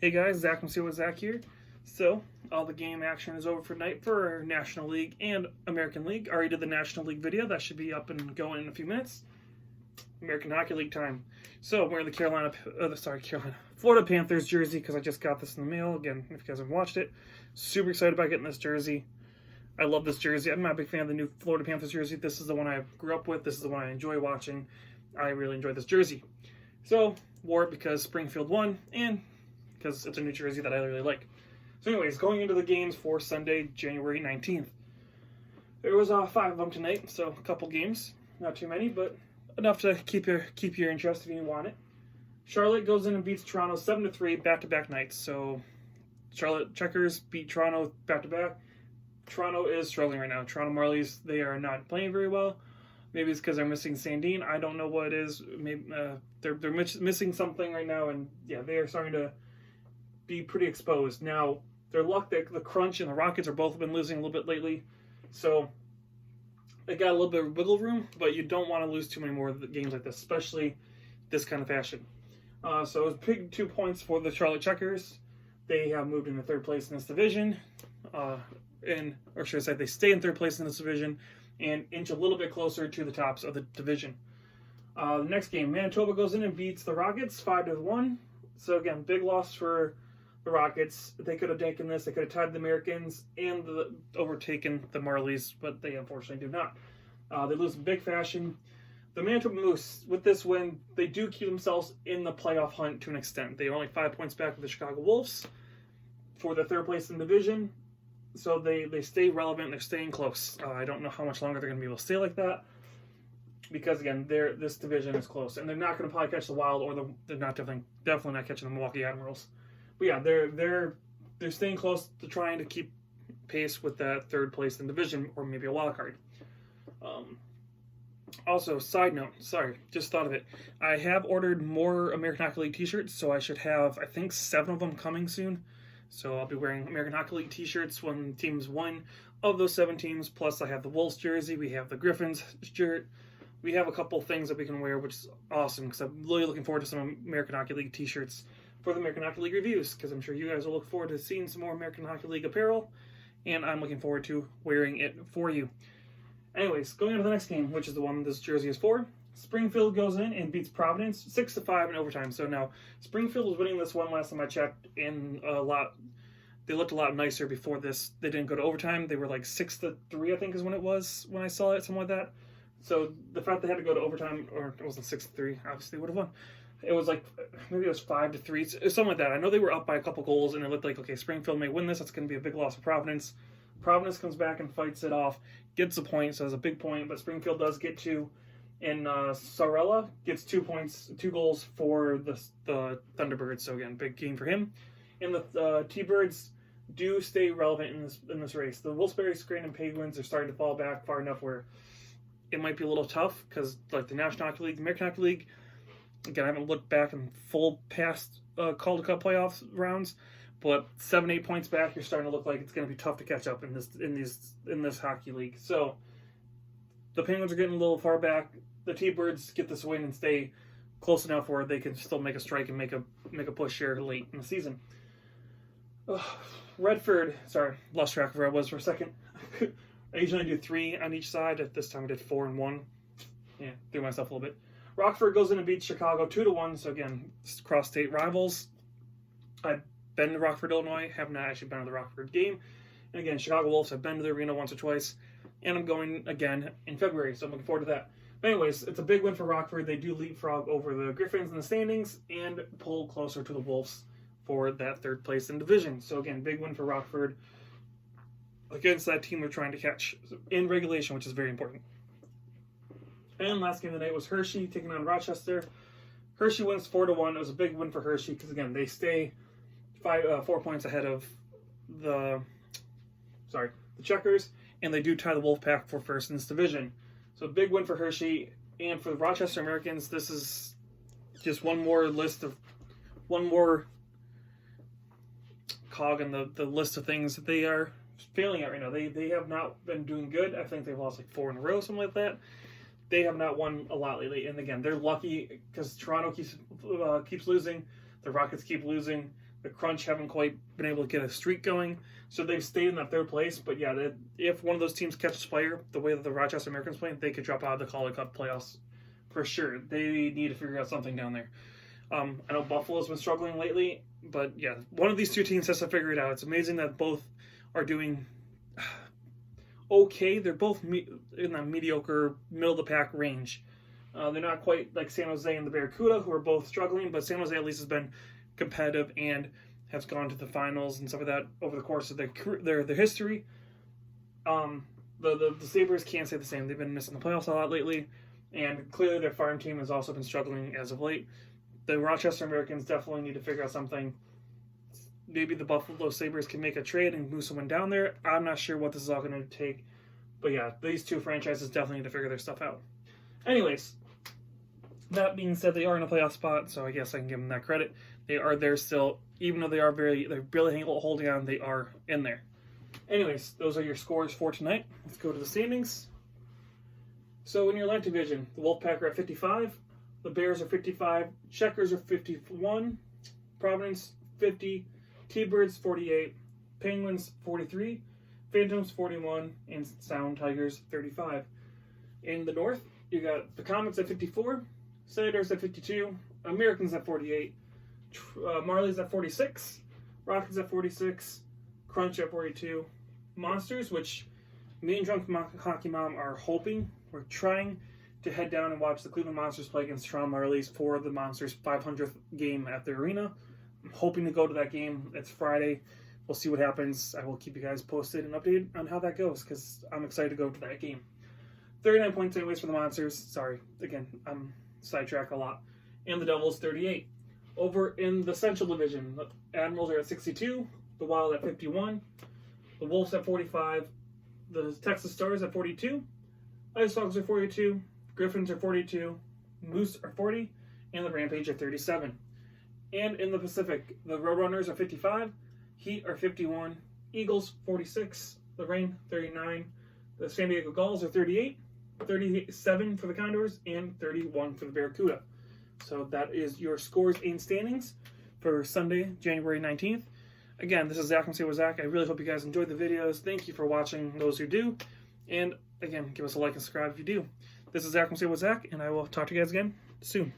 Hey guys, Zach from See What Zach here. So, all the game action is over for tonight for our National League and American League. I already did the National League video. That should be up and going in a few minutes. American Hockey League time. So, I'm wearing the Florida Panthers jersey because I just got this in the mail. Again, if you guys haven't watched it, super excited about getting this jersey. I love this jersey. I'm not a big fan of the new Florida Panthers jersey. This is the one I grew up with. This is the one I enjoy watching. I really enjoy this jersey. So, wore it because Springfield won, and because it's a new jersey that I really like. So anyways, going into the games for Sunday, January 19th. There was 5 of them tonight, so a couple games. Not too many, but enough to keep your interest if you want it. Charlotte goes in and beats Toronto 7-3 back-to-back nights. So Charlotte Checkers beat Toronto back-to-back. Toronto is struggling right now. Toronto Marlies, they are not playing very well. Maybe it's because they're missing Sandin. I don't know what it is. Maybe they're missing something right now, and yeah, they are starting to be pretty exposed. Now, their luck, the Crunch and the Rockets are both been losing a little bit lately, so they got a little bit of wiggle room, but you don't want to lose too many more games like this, especially this kind of fashion. So it was big 2 points for the Charlotte Checkers. They have moved into third place in this division, or should I say they stay in third place in this division and inch a little bit closer to the tops of the division. The next game, Manitoba goes in and beats the Rockets 5-1. So again, big loss for the Rockets. They could have taken this. They could have tied the Americans and overtaken the Marlies, but they unfortunately do not. They lose in big fashion. The Manitoba Moose, with this win, they do keep themselves in the playoff hunt to an extent. They are only 5 points back of the Chicago Wolves for the third place in the division. So they stay relevant. They're staying close. I don't know how much longer they're going to be able to stay like that, because again, this division is close, and they're not going to probably catch the Wild, or they're not definitely not catching the Milwaukee Admirals. But yeah, they're staying close to trying to keep pace with that third place in the division, or maybe a wild card. Also, side note, sorry, just thought of it. I have ordered more American Hockey League t-shirts, so I should have, I think, 7 of them coming soon. So I'll be wearing American Hockey League t-shirts when teams win of those 7 teams. Plus, I have the Wolves jersey. We have the Griffins shirt. We have a couple things that we can wear, which is awesome, because I'm really looking forward to some American Hockey League t-shirts for the American Hockey League reviews, because I'm sure you guys will look forward to seeing some more American Hockey League apparel, and I'm looking forward to wearing it for you. Anyways, going on to the next game, which is the one this jersey is for. Springfield goes in and beats Providence 6-5 in overtime. So now, Springfield was winning this one last time I checked in a lot. They looked a lot nicer before this. They didn't go to overtime. They were like 6-3, I think is when it was, when I saw it, something like that. So the fact they had to go to overtime, or it wasn't 6-3, obviously would have won. It was like, maybe it was 5-3, something like that. I know they were up by a couple goals, and it looked like, okay, Springfield may win this. That's going to be a big loss for Providence. Providence comes back and fights it off, gets a point, so it's a big point, but Springfield does get 2. And Sarella gets 2 points, 2 goals for the Thunderbirds. So again, big game for him. And the T-Birds do stay relevant in this race. The Wilkes-Barre Scranton Penguins are starting to fall back far enough where it might be a little tough, because like the National Hockey League, the American Hockey League, again, I haven't looked back in full past Calder Cup playoffs rounds, but 7-8 points back, you're starting to look like it's going to be tough to catch up in this hockey league. So the Penguins are getting a little far back. The T-Birds get this win and stay close enough where they can still make a strike and make a push here late in the season. Redford, sorry, lost track of where I was for a second. I usually do 3 on each side. At this time I did 4 and 1. Yeah, threw myself a little bit. Rockford goes in and beats Chicago 2-1. So again, cross-state rivals. I've been to Rockford, Illinois. Have not actually been to the Rockford game. And again, Chicago Wolves, I've been to the arena once or twice. And I'm going again in February, so I'm looking forward to that. But anyways, it's a big win for Rockford. They do leapfrog over the Griffins in the standings and pull closer to the Wolves for that third place in division. So again, big win for Rockford against that team they're trying to catch in regulation, which is very important. And last game of the night was Hershey taking on Rochester. Hershey wins 4-1. It was a big win for Hershey because again, they stay 4 points ahead of the Checkers, and they do tie the Wolfpack for first in this division. So big win for Hershey, and for the Rochester Americans, this is just one more cog in the list of things that they are failing at right now. They have not been doing good. I think they've lost like 4 in a row, something like that. They have not won a lot lately, and again, they're lucky because Toronto keeps losing, the Rockets keep losing, The Crunch haven't quite been able to get a streak going, so they've stayed in that third place. But yeah, if one of those teams catches fire the way that the Rochester Americans play, they could drop out of the Calder Cup playoffs for sure. They need to figure out something down there. I know Buffalo's been struggling lately, but yeah, one of these two teams has to figure it out. It's amazing that both are doing okay. They're both in that mediocre, middle of the pack range. They're not quite like San Jose and the Barracuda, who are both struggling, but San Jose at least has been competitive and has gone to the finals and stuff like that over the course of their history. The Sabres can't say the same. They've been missing the playoffs a lot lately, and clearly their farm team has also been struggling as of late. The Rochester Americans definitely need to figure out something. Maybe the Buffalo Sabres can make a trade and move someone down there. I'm not sure what this is all going to take. But yeah, these two franchises definitely need to figure their stuff out. Anyways, that being said, they are in a playoff spot, so I guess I can give them that credit. They are there still, even though they're barely holding on, they are in there. Anyways, those are your scores for tonight. Let's go to the standings. So in your Atlantic Division, the Wolfpack are at 55, the Bears are 55, Checkers are 51, Providence 50, T-Birds 48, Penguins 43, Phantoms 41, and Sound Tigers 35. In the North, you got the Comets at 54, Senators at 52, Americans at 48, Marlies at 46, Rockets at 46, Crunch at 42, Monsters, which me and Drunk Hockey Mom are hoping, we're trying to head down and watch the Cleveland Monsters play against Toronto Marlies for the Monsters' 500th game at the arena. I'm hoping to go to that game. It's Friday. We'll see what happens. I will keep you guys posted and updated on how that goes because I'm excited to go to that game. 39 points anyways for the Monsters. Sorry, again, I'm sidetracked a lot. And the Devils, 38. Over in the Central Division, the Admirals are at 62, the Wild at 51, the Wolves at 45, the Texas Stars at 42, Ice Dogs are 42, Griffins are 42, Moose are 40, and the Rampage are 37. And in the Pacific, the Roadrunners are 55, Heat are 51, Eagles 46, the Reign 39, the San Diego Gulls are 38, 37 for the Condors, and 31 for the Barracuda. So that is your scores and standings for Sunday, January 19th. Again, this is Zach from Say What Zach. I really hope you guys enjoyed the videos. Thank you for watching, those who do. And again, give us a like and subscribe if you do. This is Zach from Say What Zach, and I will talk to you guys again soon.